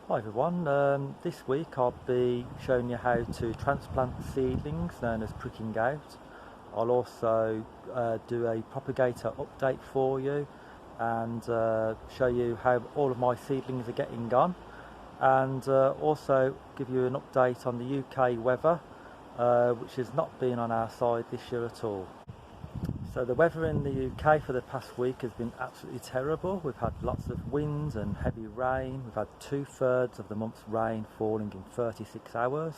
Hi everyone, this week I'll be showing you how to transplant seedlings known as pricking out. I'll also do a propagator update for you and show you how all of my seedlings are getting on, and also give you an update on the UK weather, which has not been on our side this year at all. So the weather in the UK for the past week has been absolutely terrible. We've had lots of wind and heavy rain. We've had 2/3 of the month's rain falling in 36 hours.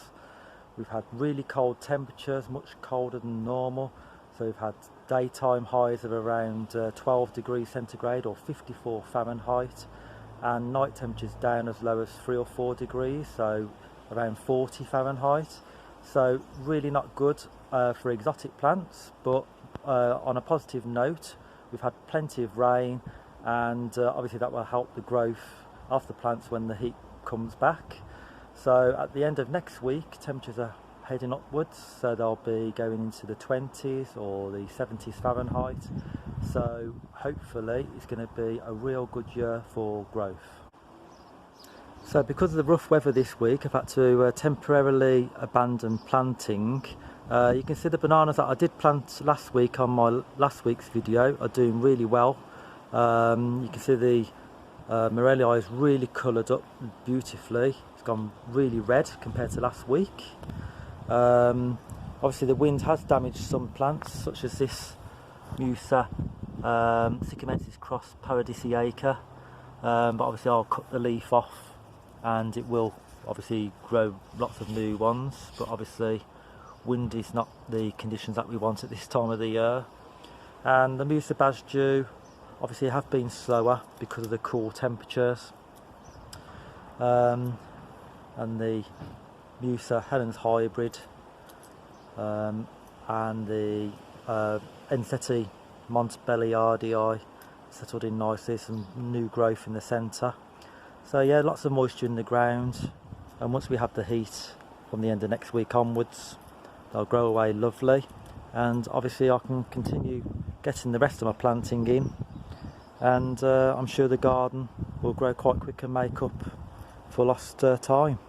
We've had really cold temperatures, much colder than normal. So we've had daytime highs of around 12 degrees centigrade or 54 Fahrenheit, and night temperatures down as low as 3 or 4 degrees, so around 40 Fahrenheit. So really not good for exotic plants, but on a positive note, we've had plenty of rain, and obviously that will help the growth of the plants when the heat comes back. So at the end of next week, temperatures are heading upwards, so they'll be going into the 20s or the 70s Fahrenheit. So hopefully it's going to be a real good year for growth. So because of the rough weather this week, I've had to temporarily abandon planting. You can see the bananas that I did plant last week on my last week's video are doing really well. You can see the Morelli is really coloured up beautifully. It's gone really red compared to last week. Obviously the wind has damaged some plants, such as this Musa Sycamensis cross paradisiaca, but obviously I'll cut the leaf off and it will obviously grow lots of new ones, but obviously wind is not the conditions that we want at this time of the year. And the Musa Basjou obviously have been slower because of the cool temperatures, and the Musa Helen's hybrid and the Enseti Montbelliardii settled in nicely, some new growth in the centre. So yeah, lots of moisture in the ground, and once we have the heat from the end of next week onwards, they'll grow away lovely, and obviously I can continue getting the rest of my planting in, and I'm sure the garden will grow quite quick and make up for lost time.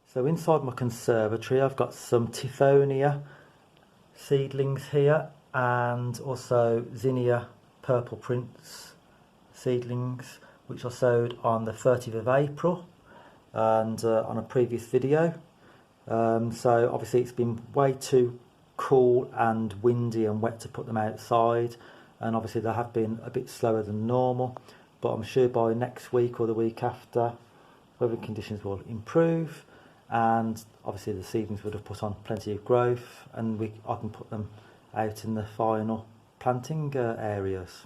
So inside my conservatory I've got some Tithonia seedlings here, and also Zinnia Purple Prince seedlings, which I sowed on the 30th of April and on a previous video. So obviously it's been way too cool and windy and wet to put them outside, and obviously they have been a bit slower than normal, but I'm sure by next week or the week after weather conditions will improve, and obviously the seedlings would have put on plenty of growth, and I can put them out in the final planting areas.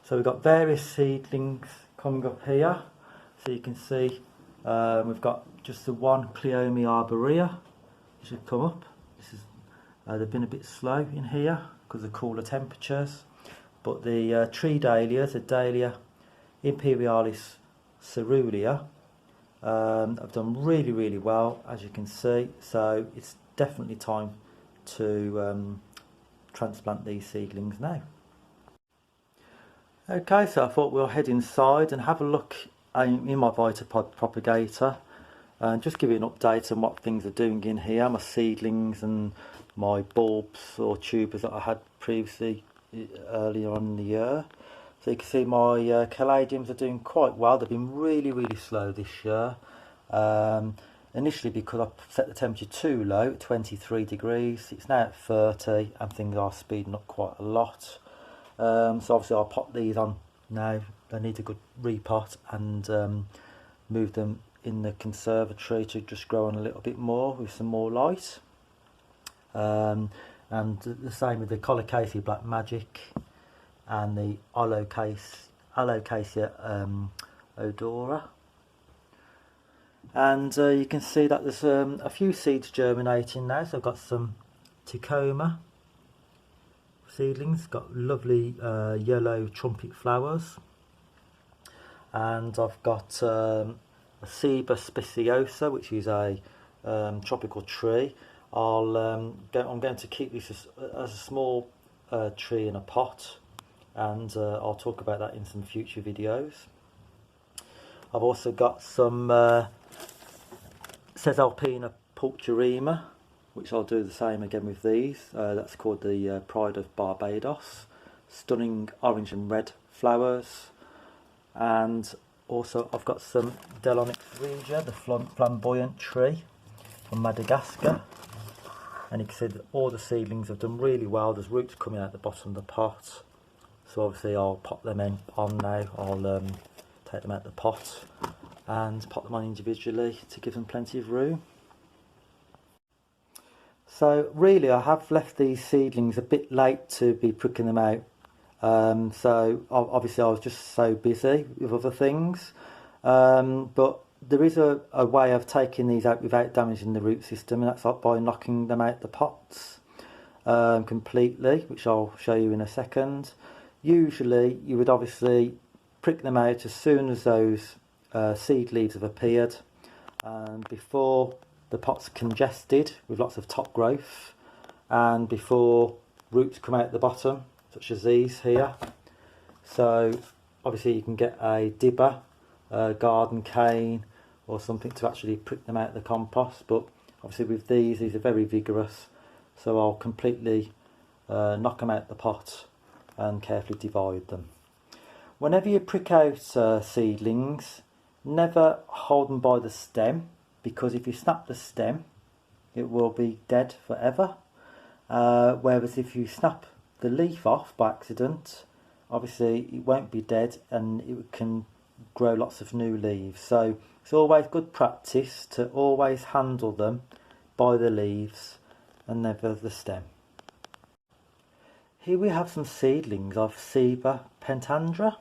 So we've got various seedlings coming up here, so you can see we've got just the one Cleome arborea should come up. This is they've been a bit slow in here because of cooler temperatures, but the tree dahlias, the Dahlia imperialis cerulea, have done really well, as you can see. So it's definitely time to transplant these seedlings now. Okay, so I thought we'll head inside and have a look in my Vitapod propagator and just give you an update on what things are doing in here, my seedlings and my bulbs or tubers that I had previously earlier on in the year. So you can see my caladiums are doing quite well. They've been really slow this year, initially because I set the temperature too low at 23 degrees. It's now at 30 and things are speeding up quite a lot. So obviously I'll pop these on now. They need a good repot and move them in the conservatory to just grow on a little bit more with some more light. And the same with the Colocasia Black Magic and the Alocasia odora. And you can see that there's a few seeds germinating now. So I've got some Tecoma seedlings, got lovely yellow trumpet flowers, and I've got a Ceiba speciosa, which is a tropical tree. I'm going to keep this as a small tree in a pot, and I'll talk about that in some future videos. I've also got some Caesalpina pulcherrima, which I'll do the same again with these. That's called the Pride of Barbados. Stunning orange and red flowers. And also I've got some Delonix regia, the flamboyant tree from Madagascar. And you can see that all the seedlings have done really well. There's roots coming out the bottom of the pot. So obviously I'll pop them on now. I'll take them out the pot and pop them on individually to give them plenty of room. So really I have left these seedlings a bit late to be pricking them out. So obviously I was just so busy with other things. But there is a way of taking these out without damaging the root system, and that's by knocking them out the pots completely, which I'll show you in a second. Usually you would obviously prick them out as soon as those seed leaves have appeared, before the pot's congested with lots of top growth, and before roots come out the bottom, such as these here. So obviously you can get a dibber, a garden cane or something to actually prick them out of the compost, but obviously with these are very vigorous, so I'll completely knock them out the pot and carefully divide them. Whenever you prick out seedlings, never hold them by the stem, because if you snap the stem it will be dead forever, whereas if you snap the leaf off by accident, obviously it won't be dead and it can grow lots of new leaves. So it's always good practice to always handle them by the leaves and never the stem. Here we have some seedlings of Ceiba pentandra,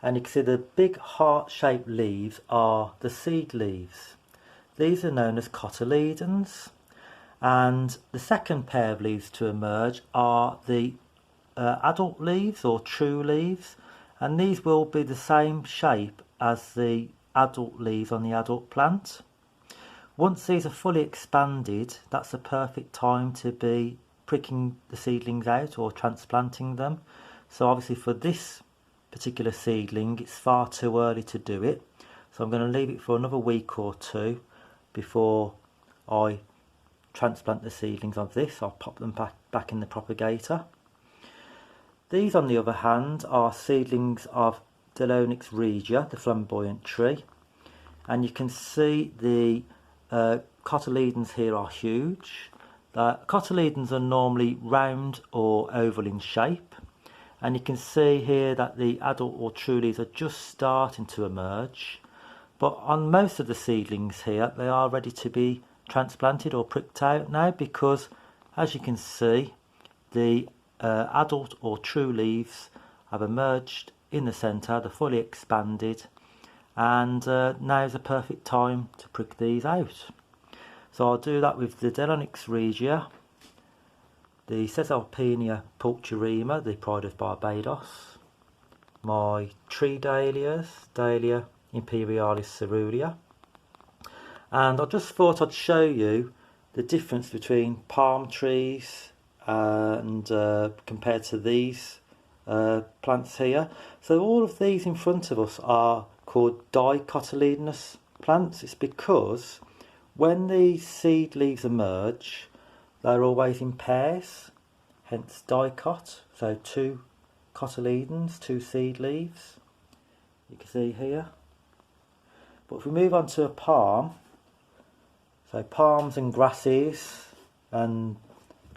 and you can see the big heart-shaped leaves are the seed leaves. These are known as cotyledons, and the second pair of leaves to emerge are the adult leaves or true leaves, and these will be the same shape as the adult leaves on the adult plant. Once these are fully expanded, that's the perfect time to be pricking the seedlings out or transplanting them. So obviously for this particular seedling it's far too early to do it, so I'm going to leave it for another week or two before I transplant the seedlings of this. I'll pop them back in the propagator. These on the other hand are seedlings of Delonix regia, the flamboyant tree, and you can see the cotyledons here are huge. Cotyledons are normally round or oval in shape, and you can see here that the adult or true leaves are just starting to emerge, but on most of the seedlings here they are ready to be transplanted or pricked out now, because as you can see the adult or true leaves have emerged in the centre, they're fully expanded, and now is the perfect time to prick these out. So I'll do that with the Delonix regia, the Caesalpina pulcherrima, the Pride of Barbados, my tree dahlias, Dahlia imperialis cerulea, and I just thought I'd show you the difference between palm trees and compared to these plants here. So all of these in front of us are called dicotyledonous plants. It's because when the seed leaves emerge they're always in pairs, hence dicot, so two cotyledons, two seed leaves, you can see here. But if we move on to a palm, so palms and grasses and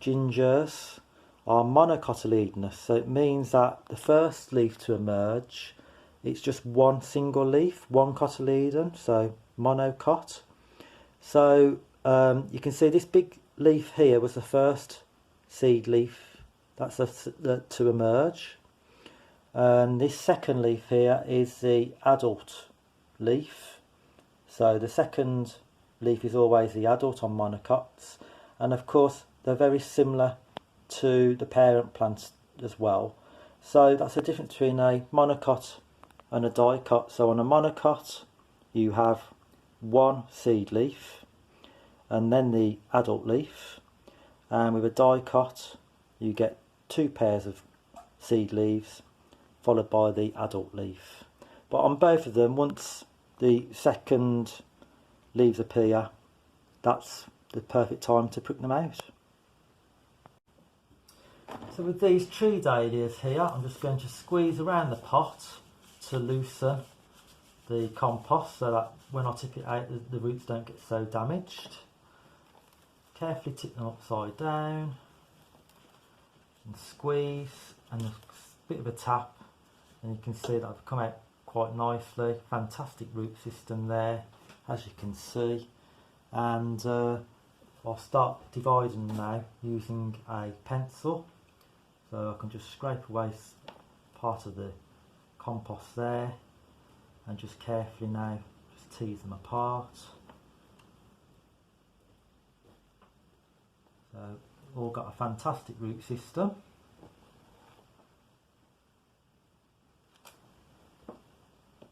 gingers are monocotyledonous, so it means that the first leaf to emerge, it's just one single leaf, one cotyledon, so monocot. So you can see this big leaf here was the first seed leaf that's to emerge, and this second leaf here is the adult leaf. So the second leaf is always the adult on monocots, and of course they're very similar to the parent plant as well. So that's the difference between a monocot and a dicot. So on a monocot you have one seed leaf and then the adult leaf, and with a dicot you get two pairs of seed leaves followed by the adult leaf. But on both of them, once the second leaves appear, that's the perfect time to prick them out. So with these tree dahlias here, I'm just going to squeeze around the pot to loosen the compost so that when I tip it out the roots don't get so damaged. Carefully tip them upside down and squeeze, and a bit of a tap, and you can see that I've come out quite nicely. Fantastic root system there, as you can see. And I'll start dividing them now using a pencil, so I can just scrape away part of the compost there and just carefully now just tease them apart. So all got a fantastic root system.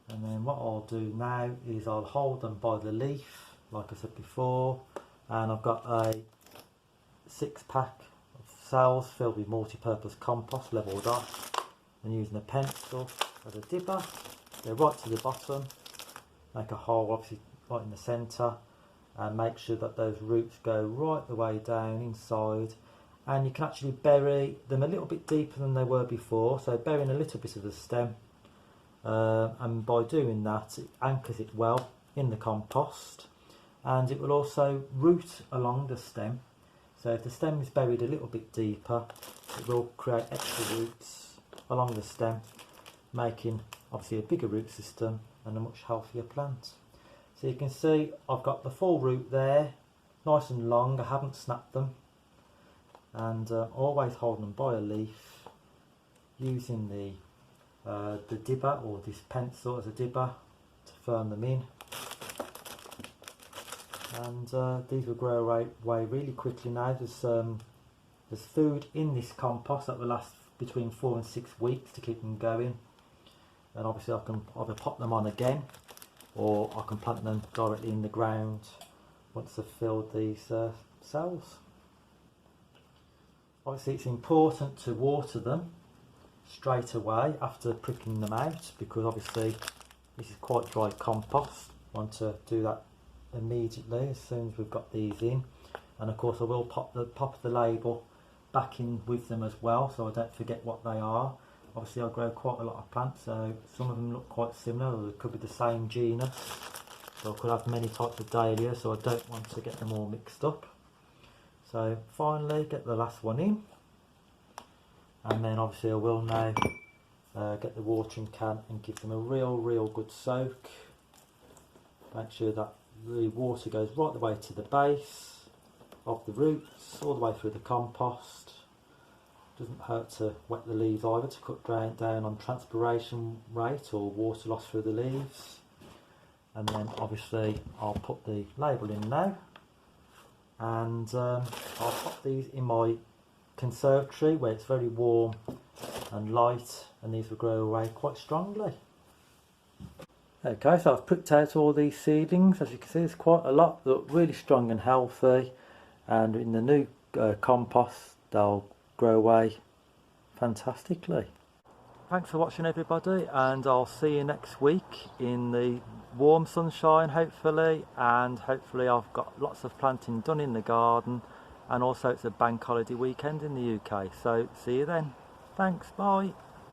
And then what I'll do now is I'll hold them by the leaf, like I said before, and I've got a 6-pack of cells filled with multi-purpose compost levelled off, and using a pencil as a dipper, go right to the bottom, make a hole obviously right in the centre, and make sure that those roots go right the way down inside, and you can actually bury them a little bit deeper than they were before, so burying a little bit of the stem, and by doing that it anchors it well in the compost, and it will also root along the stem. So if the stem is buried a little bit deeper, it will create extra roots along the stem, making obviously a bigger root system and a much healthier plant. So you can see I've got the full root there, nice and long. I haven't snapped them, and always holding them by a leaf, using the dibber or this pencil as a dibber to firm them in. And these will grow away really quickly now. There's food in this compost that will last between 4 and 6 weeks to keep them going, and obviously I can either pop them on again, or I can plant them directly in the ground once I've filled these cells. Obviously it's important to water them straight away after pricking them out, because obviously this is quite dry compost. I want to do that immediately as soon as we've got these in, and of course I will pop the label back in with them as well, so I don't forget what they are. Obviously I grow quite a lot of plants, so some of them look quite similar, or they could be the same genus, so I could have many types of dahlia, so I don't want to get them all mixed up. So finally get the last one in, and then obviously I will now get the watering can and give them a real good soak. Make sure that the water goes right the way to the base of the roots, all the way through the compost. Doesn't hurt to wet the leaves either, to cut down on transpiration rate or water loss through the leaves. And then obviously I'll put the label in now, and I'll pop these in my conservatory where it's very warm and light, and these will grow away quite strongly. Okay, so I've pricked out all these seedlings. As you can see, there's quite a lot that look really strong and healthy, and in the new compost they'll grow away fantastically. Thanks for watching everybody, and I'll see you next week in the warm sunshine hopefully, and hopefully I've got lots of planting done in the garden, and also it's a bank holiday weekend in the UK, so see you then. Thanks, bye.